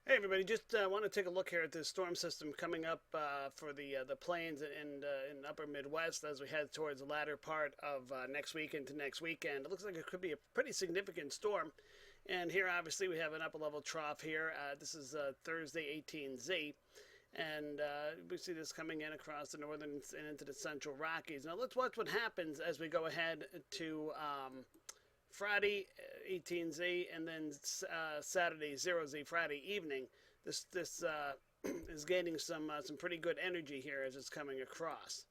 Hey everybody, just want to take a look here at this storm system coming up for the plains and in upper Midwest as we head towards the latter part of next week into next weekend. It looks like it could be a pretty significant storm. And here, obviously, we have an upper level trough here. This is Thursday 18Z. And we see this coming in across the northern and into the central Rockies. Now, let's watch what happens as we go ahead to Friday 18Z, and then Saturday 0Z Friday evening. This is gaining some pretty good energy here as it's coming across.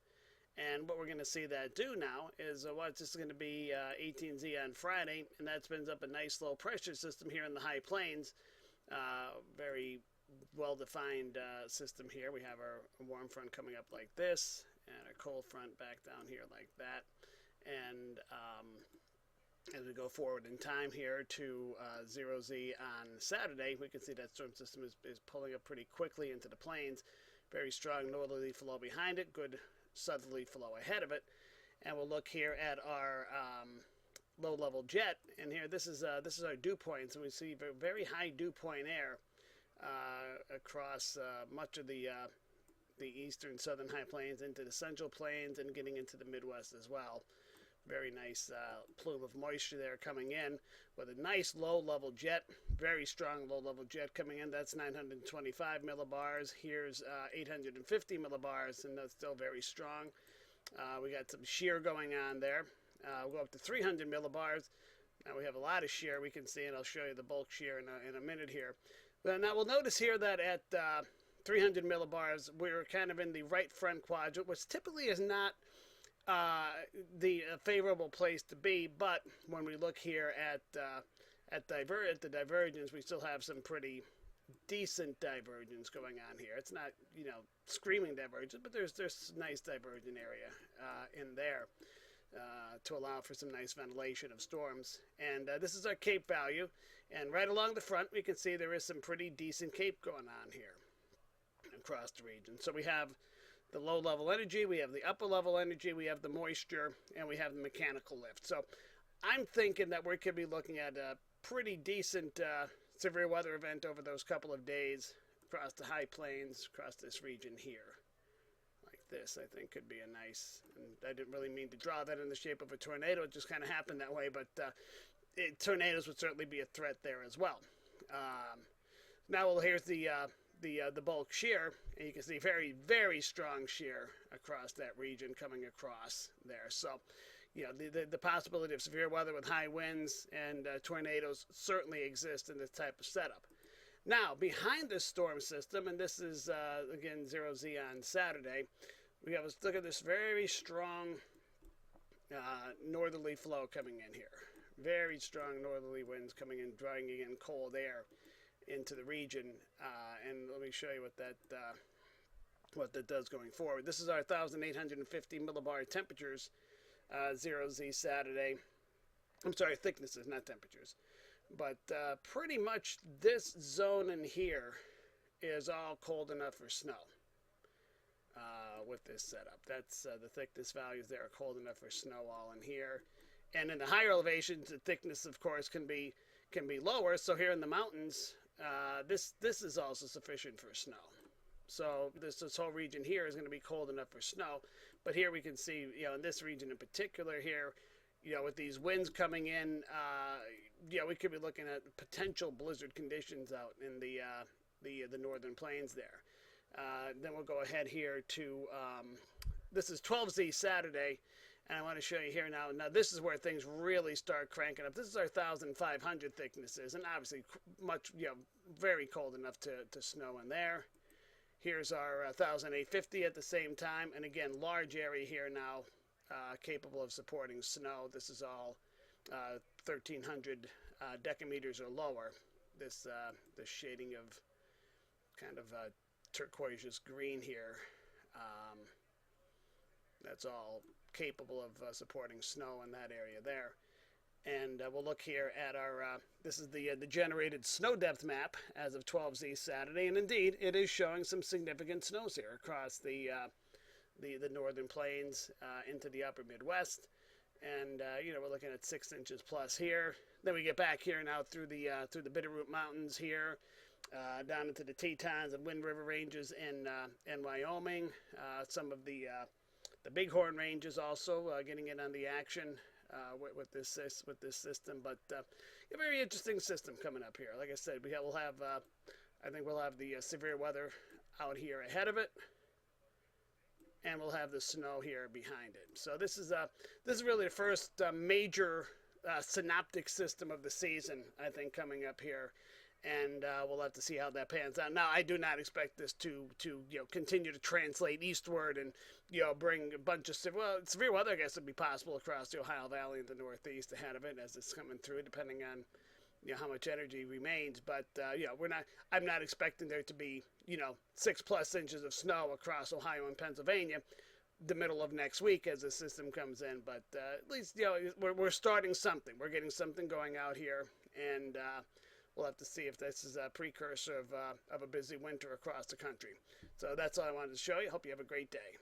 And what we're going to see that do now is what's just going to be 18Z on Friday, and that spins up a nice low pressure system here in the high plains. Very well-defined system here. We have our warm front coming up like this, and our cold front back down here like that. And as we go forward in time here to 0Z on Saturday, we can see that storm system is pulling up pretty quickly into the plains. Very strong northerly flow behind it, good southerly flow ahead of it. And we'll look here at our low-level jet. And here, this is our dew points, and we see very high dew point air across much of the eastern southern high plains into the central plains and getting into the Midwest as well. Very nice plume of moisture there coming in with a nice low-level jet, very strong low-level jet coming in. That's 925 millibars. Here's 850 millibars, and that's still very strong. We got some shear going on there. We'll go up to 300 millibars. Now we have a lot of shear we can see, and I'll show you the bulk shear in a minute here. Now we'll notice here that at 300 millibars, we're kind of in the right front quadrant, which typically is not the favorable place to be, but when we look here at the divergence, we still have some pretty decent divergence going on here. It's not, screaming divergence, but there's nice divergent area in there to allow for some nice ventilation of storms. And this is our CAPE value, and right along the front, we can see there is some pretty decent CAPE going on here across the region. So we have the low-level energy, we have the upper-level energy, we have the moisture, and we have the mechanical lift. So I'm thinking that we could be looking at a pretty decent severe weather event over those couple of days across the high plains, across this region here. Like this, I think, could be a nice, and I didn't really mean to draw that in the shape of a tornado. It just kind of happened that way, but tornadoes would certainly be a threat there as well. Now, here's the bulk shear, and you can see very, very strong shear across that region coming across there. So, the possibility of severe weather with high winds and tornadoes certainly exist in this type of setup. Now, behind this storm system, and this is, again, 0Z on Saturday, we have a look at this very strong northerly flow coming in here. Very strong northerly winds coming in, drawing in cold air into the region, and let me show you what that does going forward. This is our 1,850 millibar temperatures, 0Z Saturday. I'm sorry, thicknesses, not temperatures. But pretty much this zone in here is all cold enough for snow with this setup. That's the thickness values there are cold enough for snow all in here. And in the higher elevations, the thickness, of course, can be lower. So here in the mountains, this is also sufficient for snow. So this whole region here is going to be cold enough for snow. But here we can see, in this region in particular here, with these winds coming in, we could be looking at potential blizzard conditions out in the northern plains there. Then we'll go ahead here to, this is 12Z Saturday, and I want to show you here now. Now this is where things really start cranking up. This is our 1,500 thicknesses, and obviously much, very cold enough to snow in there. Here's our 1,850 at the same time, and again, large area here now, capable of supporting snow. This is all 1,300 decameters or lower. This shading of kind of turquoise green here. That's all capable of supporting snow in that area there. And we'll look here at our, this is the generated snow depth map as of 12Z Saturday. And indeed, it is showing some significant snows here across the northern plains into the upper Midwest. And, we're looking at 6 inches plus here. Then we get back here now through the Bitterroot Mountains here. down into the Tetons and Wind River ranges in Wyoming. Some of the Bighorn ranges also getting in on the action with this system. But a very interesting system coming up here. Like I said, we'll have I think we'll have the severe weather out here ahead of it, and we'll have the snow here behind it. So this is really the first major synoptic system of the season, I think, coming up here, and we'll have to see how that pans out. Now, I do not expect this to continue to translate eastward and bring a bunch of severe weather. I guess would be possible across the Ohio Valley and the Northeast ahead of it as it's coming through, depending on how much energy remains. But I'm not expecting there to be 6+ inches of snow across Ohio and Pennsylvania the middle of next week as the system comes in. But at least we're starting something. We're getting something going out here, and we'll have to see if this is a precursor of a busy winter across the country. So that's all I wanted to show you. Hope you have a great day.